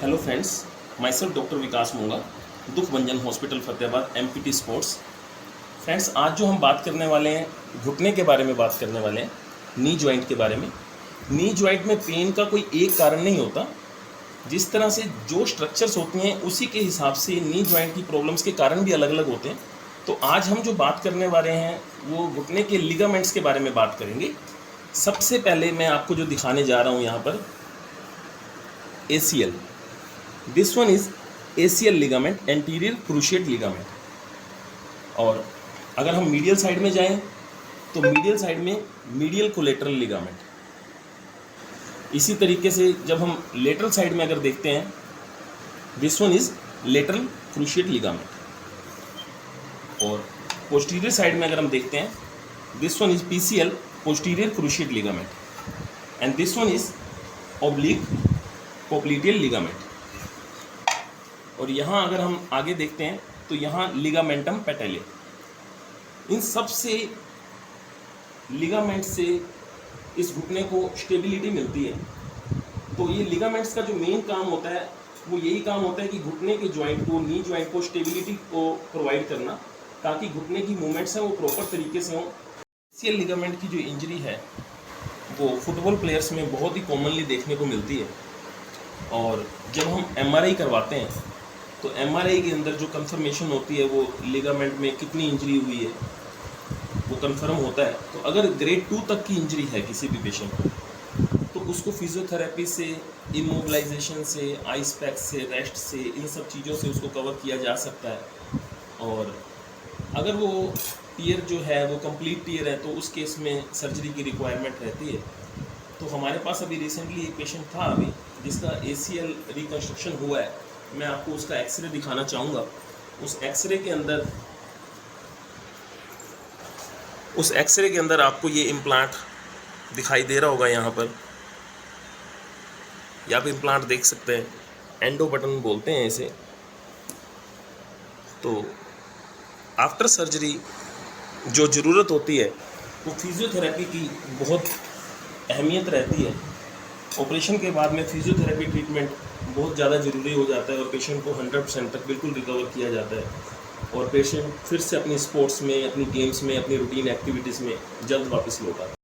Hello friends, myself doctor Vikas Moonga, Dukh Bhanjan hospital Fatehabad, MPT sports. Friends, आज जो हम बात करने वाले हैं घुटने के बारे में बात करने वाले हैं, नी जॉइंट के बारे में। नी जॉइंट में पेन का कोई एक कारण नहीं होता। जिस तरह से जो स्ट्रक्चर्स होती हैं उसी के हिसाब से नी जॉइंट की प्रॉब्लम्स के कारण भी अलग अलग होते हैं। तो आज हम जो बात करने वाले हैं वो घुटने के लिगामेंट्स के बारे में बात करेंगे। सबसे पहले मैं आपको जो दिखाने जा रहा हूँ यहाँ पर ACL। This one is ACL ligament, anterior cruciate ligament. और अगर हम मीडियल साइड में जाएं तो मीडियल साइड में मीडियल कोलेटरल लिगामेंट। इसी तरीके से जब हम लेटरल साइड में अगर देखते हैं, this one is lateral cruciate ligament. और पोस्टीरियर साइड में अगर हम देखते हैं, this one is PCL, posterior cruciate ligament. And this one is oblique popliteal ligament. और यहाँ अगर हम आगे देखते हैं तो यहाँ लिगामेंटम पेटेले। इन सब से लिगामेंट से इस घुटने को स्टेबिलिटी मिलती है। तो ये लिगामेंट्स का जो मेन काम होता है वो यही काम होता है कि घुटने के जॉइंट को, नी जॉइंट को स्टेबिलिटी को प्रोवाइड करना, ताकि घुटने की मूवमेंट्स हैं वो प्रॉपर तरीके से हों। ACL लिगामेंट की जो इंजरी है वो फुटबॉल प्लेयर्स में बहुत ही कॉमनली देखने को मिलती है। और जब हम MRI करवाते हैं तो MRI के अंदर जो कंफर्मेशन होती है वो लिगामेंट में कितनी इंजरी हुई है वो कंफर्म होता है। तो अगर ग्रेड 2 तक की इंजरी है किसी भी पेशेंट को, तो उसको फिजियोथेरेपी से, इमोबिलाइजेशन से, आइस पैक से, रेस्ट से, इन सब चीज़ों से उसको कवर किया जा सकता है। और अगर वो टीयर जो है वो कंप्लीट टीयर है तो उस केस में सर्जरी की रिक्वायरमेंट रहती है। तो हमारे पास अभी रिसेंटली एक पेशेंट था अभी जिसका ACL रिकन्स्ट्रक्शन हुआ है। मैं आपको उसका एक्सरे दिखाना चाहूँगा। उस एक्सरे के अंदर आपको ये इम्प्लांट दिखाई दे रहा होगा। यहाँ पर या आप इम्प्लांट देख सकते हैं, एंडो बटन बोलते हैं इसे। तो आफ्टर सर्जरी जो ज़रूरत होती है वो फिजियोथेरेपी की बहुत अहमियत रहती है। ऑपरेशन के बाद में फिजियोथेरेपी ट्रीटमेंट बहुत ज़्यादा ज़रूरी हो जाता है और पेशेंट को 100% तक बिल्कुल रिकवर किया जाता है और पेशेंट फिर से अपनी स्पोर्ट्स में, अपनी गेम्स में, अपनी रूटीन एक्टिविटीज़ में जल्द वापस लौटा है।